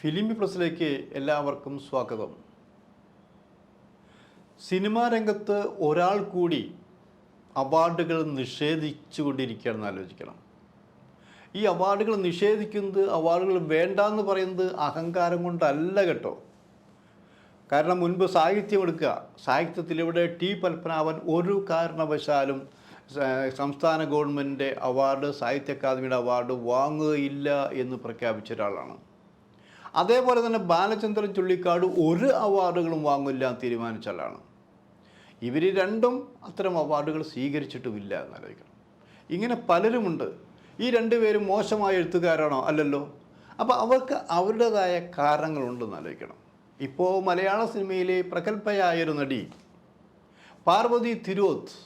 ഫിലിമി പ്ലസിലേക്ക് എല്ലാവർക്കും സ്വാഗതം. സിനിമാ രംഗത്ത് ഒരാൾ കൂടി അവാർഡുകൾ നിഷേധിച്ചുകൊണ്ടിരിക്കുകയാണെന്ന് ആലോചിക്കണം. ഈ അവാർഡുകൾ നിഷേധിക്കുന്നത്, അവാർഡുകൾ വേണ്ടാന്ന് പറയുന്നത് അഹങ്കാരം കൊണ്ടല്ല കേട്ടോ. കാരണം മുൻപ് സാഹിത്യം എടുക്കുക, സാഹിത്യത്തിലിവിടെ ടി പത്മനാഭൻ ഒരു കാരണവശാലും സംസ്ഥാന ഗവൺമെൻറ്റിൻ്റെ അവാർഡ്, സാഹിത്യ അക്കാദമിയുടെ അവാർഡ് വാങ്ങുകയില്ല എന്ന് പ്രഖ്യാപിച്ച ഒരാളാണ്. അതേപോലെ തന്നെ ബാലചന്ദ്രൻ ചുള്ളിക്കാട് ഒരു അവാർഡുകളും വാങ്ങില്ല എന്ന് തീരുമാനിച്ച ആളാണ്. ഇവർ രണ്ടും അത്തരം അവാർഡുകൾ സ്വീകരിച്ചിട്ടുമില്ല എന്നാലോചിക്കണം. ഇങ്ങനെ പലരുമുണ്ട്. ഈ രണ്ടുപേരും മോശമായ എഴുത്തുകാരാണോ? അല്ലല്ലോ. അപ്പോൾ അവർക്ക് അവരുടേതായ കാരണങ്ങളുണ്ടെന്ന് ആലോചിക്കണം. ഇപ്പോൾ മലയാള സിനിമയിലെ പ്രഗത്ഭയായൊരു നടി പാർവതി തിരോത്ത്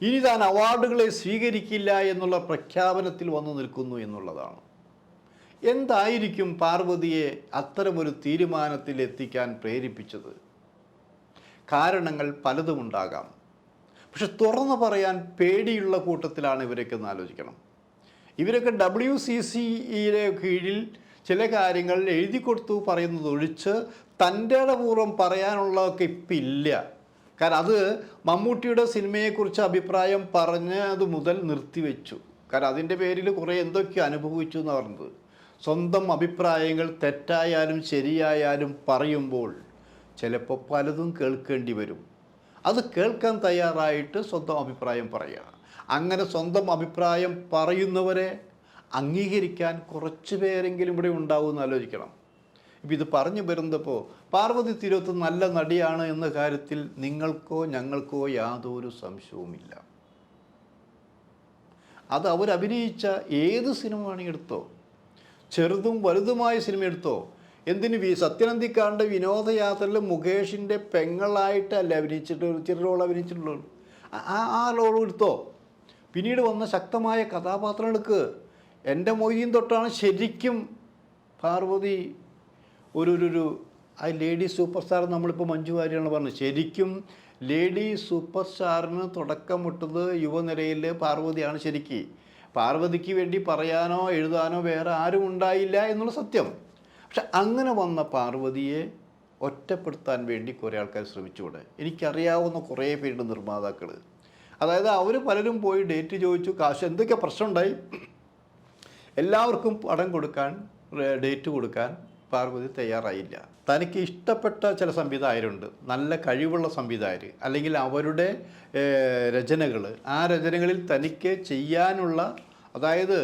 ഇനി താൻ അവാർഡുകളെ സ്വീകരിക്കില്ല എന്നുള്ള പ്രഖ്യാപനത്തിൽ വന്നു നിൽക്കുന്നു എന്നുള്ളതാണ്. എന്തായിരിക്കും പാർവതിയെ അത്തരമൊരു തീരുമാനത്തിൽ എത്തിക്കാൻ പ്രേരിപ്പിച്ചത്? കാരണങ്ങൾ പലതുമുണ്ടാകാം. പക്ഷെ തുറന്നു പറയാൻ പേടിയുള്ള കൂട്ടത്തിലാണ് ഇവരൊക്കെ എന്ന് ആലോചിക്കണം. ഇവരൊക്കെ WCCയുടെ കീഴിൽ ചില കാര്യങ്ങൾ എഴുതി കൊടുത്തു പറയുന്നതൊഴിച്ച് തൻ്റെ പൂർവ്വം പറയാനുള്ളതൊക്കെ ഇപ്പം ഇല്ല. കാരണം അത് മമ്മൂട്ടിയുടെ സിനിമയെക്കുറിച്ച് അഭിപ്രായം പറഞ്ഞത് മുതൽ നിർത്തിവെച്ചു. കാരണം അതിൻ്റെ പേരിൽ കുറേ എന്തൊക്കെ അനുഭവിച്ചു എന്ന് പറഞ്ഞത്. സ്വന്തം അഭിപ്രായങ്ങൾ തെറ്റായാലും ശരിയായാലും പറയുമ്പോൾ ചിലപ്പോൾ പലതും കേൾക്കേണ്ടി വരും. അത് കേൾക്കാൻ തയ്യാറായിട്ട് സ്വന്തം അഭിപ്രായം പറയുക. അങ്ങനെ സ്വന്തം അഭിപ്രായം പറയുന്നവരെ അംഗീകരിക്കാൻ കുറച്ച് പേരെങ്കിലും ഇവിടെ ഉണ്ടാവുമെന്ന് ആലോചിക്കണം. ഇപ്പം ഇത് പറഞ്ഞു വരുന്നപ്പോൾ പാർവതി തിരോത്ത് നല്ല നടിയാണ് എന്ന കാര്യത്തിൽ നിങ്ങൾക്കോ ഞങ്ങൾക്കോ യാതൊരു സംശയവുമില്ല. അത് അവരഭിനയിച്ച ഏത് സിനിമ വേണമെങ്കിൽ എടുത്തോ, ചെറുതും വലുതുമായ സിനിമ എടുത്തോ. എന്തിന് സത്യനന്ദിക്കാണ്ട് വിനോദയാത്രയിൽ മുകേഷിൻ്റെ പെങ്ങളായിട്ടല്ല അഭിനയിച്ചിട്ട് ഒരു ചെറു റോൾ അഭിനയിച്ചിട്ടുള്ളൂ. ആ റോൾ എടുത്തോ. പിന്നീട് വന്ന ശക്തമായ കഥാപാത്രം എടുക്ക്. എൻ്റെ മൊയ്തീൻ തൊട്ടാണ് ശരിക്കും പാർവതി ഒരു ആ ലേഡി സൂപ്പർ സ്റ്റാർ. നമ്മളിപ്പോൾ മഞ്ജു വാര്യരാണ് പറഞ്ഞത്. ശരിക്കും ലേഡി സൂപ്പർ സ്റ്റാറിന് തുടക്കം മുട്ടത് യുവനിരയിൽ പാർവതിയാണ്. ശരിക്കും പാർവതിക്ക് വേണ്ടി പറയാനോ എഴുതാനോ വേറെ ആരും ഉണ്ടായില്ല എന്നുള്ള സത്യം. പക്ഷെ അങ്ങനെ വന്ന പാർവതിയെ ഒറ്റപ്പെടുത്താൻ വേണ്ടി കുറേ ആൾക്കാർ ശ്രമിച്ചുകൂടെ? എനിക്കറിയാവുന്ന കുറേ പേരുടെ നിർമ്മാതാക്കൾ, അതായത് അവർ പലരും പോയി ഡേറ്റ് ചോദിച്ചു, കാശ് എന്തൊക്കെ പ്രശ്നമുണ്ടായി, എല്ലാവർക്കും പണം കൊടുക്കാൻ, ഡേറ്റ് കൊടുക്കാൻ പാർവതി തയ്യാറായില്ല. തനിക്ക് ഇഷ്ടപ്പെട്ട ചില സംവിധായകരുണ്ട്, നല്ല കഴിവുള്ള സംവിധായകർ, അല്ലെങ്കിൽ അവരുടെ രചനകൾ, ആ രചനകളിൽ തനിക്ക് ചെയ്യാനുള്ള, അതായത്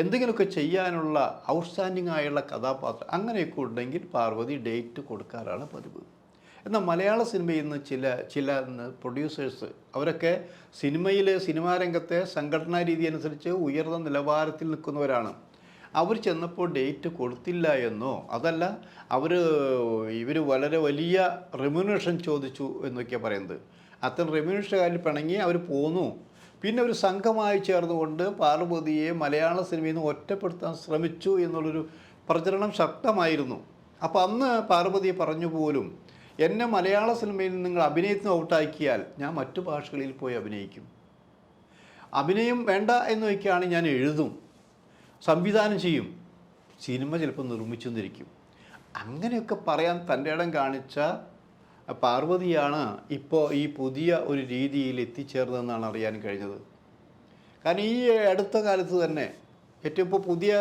എന്തെങ്കിലുമൊക്കെ ചെയ്യാനുള്ള ഔട്ട്സ്റ്റാൻഡിംഗ് ആയുള്ള കഥാപാത്രം അങ്ങനെയൊക്കെ ഉണ്ടെങ്കിൽ പാർവതി ഡേറ്റ് കൊടുക്കാറാണ് പതിവ്. എന്നാൽ മലയാള സിനിമയിൽ നിന്ന് ചില പ്രൊഡ്യൂസേഴ്സ്, അവരൊക്കെ സിനിമാ രംഗത്തെ സംഘടനാ രീതി അനുസരിച്ച് ഉയർന്ന നിലവാരത്തിൽ നിൽക്കുന്നവരാണ്. അവർ ചെന്നപ്പോൾ ഡേറ്റ് കൊടുത്തില്ല എന്നോ, അതല്ല ഇവർ വളരെ വലിയ റെമ്യൂണറേഷൻ ചോദിച്ചു എന്നൊക്കെയാണ് പറയുന്നത്. അത്തരം റെമ്യൂണറേഷൻ കാര്യം പിണങ്ങി അവർ പോന്നു. പിന്നെ ഒരു സംഘമായി ചേർന്നുകൊണ്ട് പാർവതിയെ മലയാള സിനിമയിൽ നിന്ന് ഒറ്റപ്പെടുത്താൻ ശ്രമിച്ചു എന്നുള്ളൊരു പ്രചരണം ശക്തമായിരുന്നു. അപ്പോൾ അന്ന് പാർവതി പറഞ്ഞു പോലും, എന്നെ മലയാള സിനിമയിൽ നിങ്ങൾ അഭിനയത്തിന് ഔട്ടാക്കിയാൽ ഞാൻ മറ്റു ഭാഷകളിൽ പോയി അഭിനയിക്കും. അഭിനയം വേണ്ട എന്ന് വയ്ക്കുകയാണ്, ഞാൻ എഴുതും, സംവിധാനം ചെയ്യും, സിനിമ ചിലപ്പോൾ നിർമ്മിച്ചെന്നിരിക്കും. അങ്ങനെയൊക്കെ പറയാൻ തൻ്റെ ഇടം കാണിച്ച പാർവതിയാണ് ഇപ്പോൾ ഈ പുതിയ ഒരു രീതിയിൽ എത്തിച്ചേർന്നതെന്നാണ് അറിയാൻ കഴിഞ്ഞത്. കാരണം ഈ അടുത്ത കാലത്ത് തന്നെ ഏറ്റവും ഇപ്പോൾ പുതിയ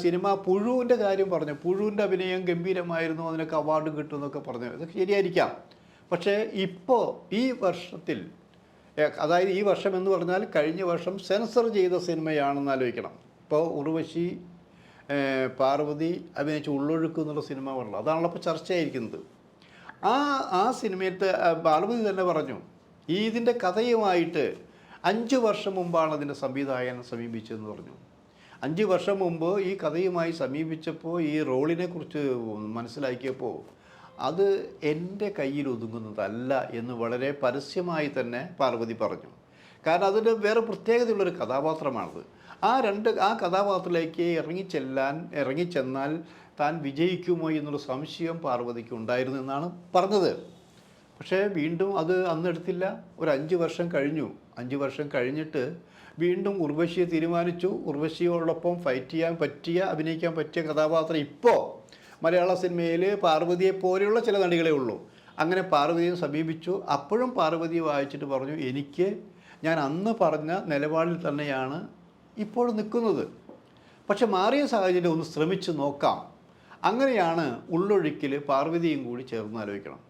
സിനിമ പുഴുവിൻ്റെ കാര്യം പറഞ്ഞു. പുഴുവിൻ്റെ അഭിനയം ഗംഭീരമായിരുന്നു, അതിനൊക്കെ അവാർഡ് കിട്ടുമെന്നൊക്കെ പറഞ്ഞു. ഇതൊക്കെ ശരിയായിരിക്കാം. പക്ഷേ ഇപ്പോൾ ഈ വർഷത്തിൽ, അതായത് ഈ വർഷം എന്ന് പറഞ്ഞാൽ കഴിഞ്ഞ വർഷം സെൻസർ ചെയ്ത സിനിമയാണെന്ന് ആലോചിക്കണം. ഇപ്പോൾ ഉർവശി പാർവതി അഭിനയിച്ച് ഉള്ളൊഴുക്ക് എന്നുള്ള സിനിമ പറഞ്ഞത് അതാണല്ലോ ഇപ്പോൾ ചർച്ചയായിരിക്കുന്നത്. ആ സിനിമയത്തെ പാർവതി തന്നെ പറഞ്ഞു, ഇതിൻ്റെ കഥയുമായിട്ട് 5 വർഷം മുമ്പാണ് അതിൻ്റെ സംവിധായകൻ സമീപിച്ചതെന്ന് പറഞ്ഞു. 5 വർഷം മുമ്പ് ഈ കഥയുമായി സമീപിച്ചപ്പോൾ, ഈ റോളിനെ കുറിച്ച് മനസ്സിലാക്കിയപ്പോൾ, അത് എൻ്റെ കയ്യിൽ ഒതുങ്ങുന്നതല്ല എന്ന് വളരെ പരസ്യമായി തന്നെ പാർവതി പറഞ്ഞു. കാരണം അതിൻ്റെ വേറെ പ്രത്യേകതയുള്ളൊരു കഥാപാത്രമാണത്. ആ കഥാപാത്രത്തിലേക്ക് ഇറങ്ങിച്ചെന്നാൽ താൻ വിജയിക്കുമോ എന്നുള്ള സംശയം പാർവതിക്ക് ഉണ്ടായിരുന്നു എന്നാണ് പറഞ്ഞത്. പക്ഷേ വീണ്ടും അത് അന്നെടുത്തില്ല. ഒരു 5 വർഷം കഴിഞ്ഞു. 5 വർഷം കഴിഞ്ഞിട്ട് വീണ്ടും ഉർവശിയെ തീരുമാനിച്ചു. ഉർവശിയോടൊപ്പം ഫൈറ്റ് ചെയ്യാൻ പറ്റിയ, അഭിനയിക്കാൻ പറ്റിയ കഥാപാത്രം ഇപ്പോൾ മലയാള സിനിമയിൽ പാർവതിയെ പോലെയുള്ള ചില നടികളേ ഉള്ളൂ. അങ്ങനെ പാർവതിയെ സമീപിച്ചു. അപ്പോഴും പാർവതി വായിച്ചിട്ട് പറഞ്ഞു, എനിക്ക് ഞാൻ അന്ന് പറഞ്ഞ നിലപാടിൽ തന്നെയാണ് ഇപ്പോഴും നിൽക്കുന്നത്, പക്ഷെ മാറിയ സാഹചര്യം ഒന്ന് ശ്രമിച്ച് നോക്കാം. അങ്ങനെയാണ് ഉള്ളൊഴുക്കിൽ പാർവതിയും കൂടി ചേർന്ന് ആലോചിക്കണം.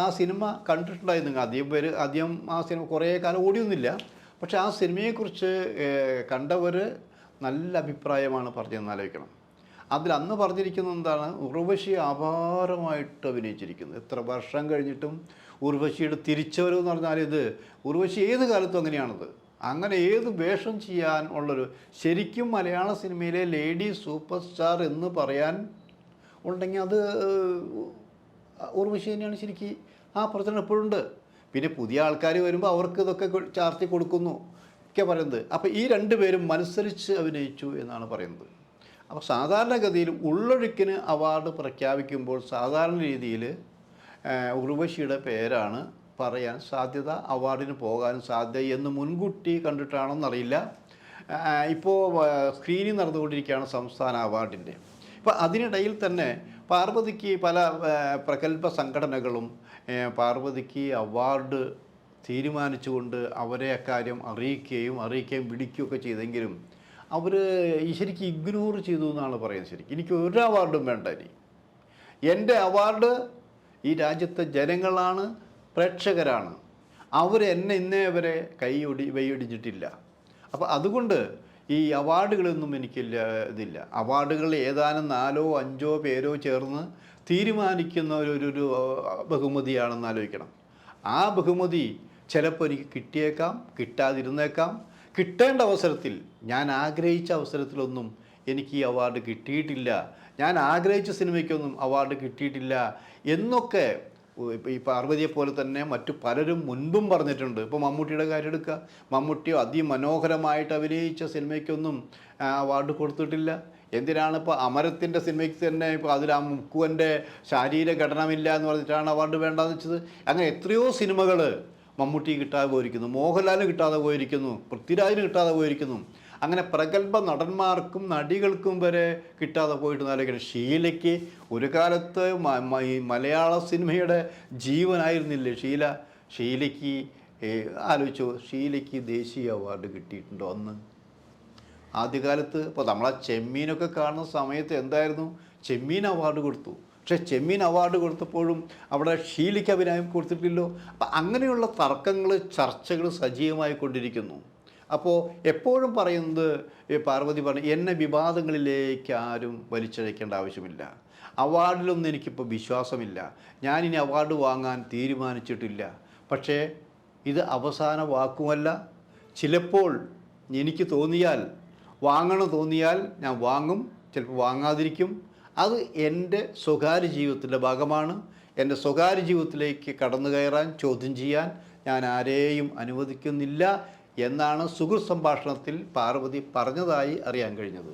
ആ സിനിമ കണ്ടിട്ടുണ്ടായിരുന്നു. അധികം ആ സിനിമ കുറേ കാലം ഓടിയൊന്നുമില്ല. പക്ഷെ ആ സിനിമയെക്കുറിച്ച് കണ്ടവർ നല്ല അഭിപ്രായമാണ് പറഞ്ഞതെന്ന് ആലോചിക്കണം. അതിൽ അന്ന് പറഞ്ഞിരിക്കുന്നത് എന്താണ്, ഉർവശി അപാരമായിട്ട് അഭിനയിച്ചിരിക്കുന്നത്. എത്ര വർഷം കഴിഞ്ഞിട്ടും ഉർവശിയുടെ തിരിച്ചുവരവെന്ന് പറഞ്ഞാൽ ഇത് ഉർവശി ഏത് കാലത്തും അങ്ങനെയാണത്. അങ്ങനെ ഏത് വേഷം ചെയ്യാൻ ഉള്ളൊരു, ശരിക്കും മലയാള സിനിമയിലെ ലേഡി സൂപ്പർ സ്റ്റാർ എന്ന് പറയാൻ ഉണ്ടെങ്കിൽ അത് ഉർവശി തന്നെയാണ്. ശരിക്കും ആ പ്രചരണം എപ്പോഴുണ്ട്. പിന്നെ പുതിയ ആൾക്കാർ വരുമ്പോൾ അവർക്ക് ഇതൊക്കെ ചാർത്തി കൊടുക്കുന്നു ഒക്കെ പറയുന്നത്. അപ്പോൾ ഈ രണ്ടുപേരും മത്സരിച്ച് അഭിനയിച്ചു എന്നാണ് പറയുന്നത്. അപ്പോൾ സാധാരണഗതിയിൽ ഉള്ളൊഴുക്കിന് അവാർഡ് പ്രഖ്യാപിക്കുമ്പോൾ സാധാരണ രീതിയിൽ ഉർവശിയുടെ പേരാണ് പറയാൻ സാധ്യത, അവാർഡിന് പോകാനും സാധ്യത എന്ന് മുൻകൂട്ടി കണ്ടിട്ടാണെന്നറിയില്ല. ഇപ്പോൾ സ്ക്രീനിങ് നടന്നുകൊണ്ടിരിക്കുകയാണ് സംസ്ഥാന അവാർഡിൻ്റെ. ഇപ്പോൾ അതിനിടയിൽ തന്നെ പാർവതിക്ക് പല പ്രഗത്ഭ സംഘടനകളും പാർവതിക്ക് അവാർഡ് തീരുമാനിച്ചുകൊണ്ട് അവരെ അക്കാര്യം അറിയിക്കുകയും വിളിക്കുകയൊക്കെ ചെയ്തെങ്കിലും അവർ ശരിക്കും ഇഗ്നോർ ചെയ്തു എന്നാണ് പറയുന്നത്. ശരിക്കും എനിക്ക് ഒരു അവാർഡും വേണ്ട. ഇനി എൻ്റെ അവാർഡ് ഈ രാജ്യത്തെ ജനങ്ങളാണ്, പ്രേക്ഷകരാണ്. അവരെന്നെ ഇന്നേ വരെ വെയ്യൊടിച്ചിട്ടില്ല. അപ്പോൾ അതുകൊണ്ട് ഈ അവാർഡുകളൊന്നും ഇതില്ല. അവാർഡുകൾ ഏതാനും 4-5 പേരോ ചേർന്ന് തീരുമാനിക്കുന്ന ഒരു ബഹുമതിയാണെന്ന് ആലോചിക്കണം. ആ ബഹുമതി ചിലപ്പോൾ എനിക്ക് കിട്ടിയേക്കാം, കിട്ടാതിരുന്നേക്കാം. കിട്ടേണ്ട അവസരത്തിൽ, ഞാൻ ആഗ്രഹിച്ച അവസരത്തിലൊന്നും എനിക്ക് ഈ അവാർഡ് കിട്ടിയിട്ടില്ല, ഞാൻ ആഗ്രഹിച്ച സിനിമയ്ക്കൊന്നും അവാർഡ് കിട്ടിയിട്ടില്ല എന്നൊക്കെ ഈ പാർവതിയെ പോലെ തന്നെ മറ്റു പലരും മുൻപും പറഞ്ഞിട്ടുണ്ട്. ഇപ്പോൾ മമ്മൂട്ടിയുടെ കാര്യം എടുക്കുക. മമ്മൂട്ടി അതിമനോഹരമായിട്ട് അഭിനയിച്ച സിനിമയ്ക്കൊന്നും അവാർഡ് കൊടുത്തിട്ടില്ല. എന്തിനാണ് ഇപ്പോൾ അമരത്തിൻ്റെ സിനിമയ്ക്ക് തന്നെ ഇപ്പോൾ അതിൽ ആ മുക്കുവൻ്റെ ശാരീരഘടനമില്ല എന്ന് പറഞ്ഞിട്ടാണ് അവാർഡ് വേണ്ടാന്ന് വെച്ചത്. അങ്ങനെ എത്രയോ സിനിമകൾ മമ്മൂട്ടി കിട്ടാതെ പോയിരിക്കുന്നു, മോഹൻലാലിന് കിട്ടാതെ പോയിരിക്കുന്നു, പൃഥ്വിരാജിന് കിട്ടാതെ പോയിരിക്കുന്നു. അങ്ങനെ പ്രഗത്ഭ നടന്മാർക്കും നടികൾക്കും വരെ കിട്ടാതെ പോയിട്ട് ആലോചിക്കണം. ഷീലയ്ക്ക് ഒരു കാലത്ത് മലയാള സിനിമയുടെ ജീവനായിരുന്നില്ലേ ഷീലയ്ക്ക് ആലോചിച്ചോ, ഷീലയ്ക്ക് ദേശീയ അവാർഡ് കിട്ടിയിട്ടുണ്ടോ അന്ന്? ആദ്യകാലത്ത് ഇപ്പോൾ നമ്മളെ ചെമ്മീനൊക്കെ കാണുന്ന സമയത്ത് എന്തായിരുന്നു, ചെമ്മീൻ അവാർഡ് കൊടുത്തു. പക്ഷേ ചെമ്മീൻ അവാർഡ് കൊടുത്തപ്പോഴും അവിടെ ഷീലയ്ക്ക് അഭിനയം കൊടുത്തിട്ടില്ലല്ലോ. അപ്പം അങ്ങനെയുള്ള തർക്കങ്ങൾ, ചർച്ചകൾ സജീവമായി കൊണ്ടിരിക്കുന്നു. അപ്പോൾ എപ്പോഴും പറയുന്നത് പാർവതി പറഞ്ഞു, എന്നെ വിവാദങ്ങളിലേക്ക് ആരും വലിച്ചഴക്കേണ്ട ആവശ്യമില്ല, അവാർഡിലൊന്നും എനിക്കിപ്പോൾ വിശ്വാസമില്ല, ഞാനിനി അവാർഡ് വാങ്ങാൻ തീരുമാനിച്ചിട്ടില്ല. പക്ഷേ ഇത് അവസാന വാക്കുമല്ല. ചിലപ്പോൾ എനിക്ക് തോന്നിയാൽ, തോന്നിയാൽ ഞാൻ വാങ്ങും, ചിലപ്പോൾ വാങ്ങാതിരിക്കും. അത് എൻ്റെ സ്വകാര്യ ജീവിതത്തിൻ്റെ ഭാഗമാണ്. എൻ്റെ സ്വകാര്യ ജീവിതത്തിലേക്ക് കടന്നു കയറാൻ, ചോദ്യം ചെയ്യാൻ ഞാൻ ആരെയും അനുവദിക്കുന്നില്ല എന്നാണ് സുഹൃത്ത് സംഭാഷണത്തിൽ പാർവതി പറഞ്ഞതായി അറിയാൻ കഴിഞ്ഞത്.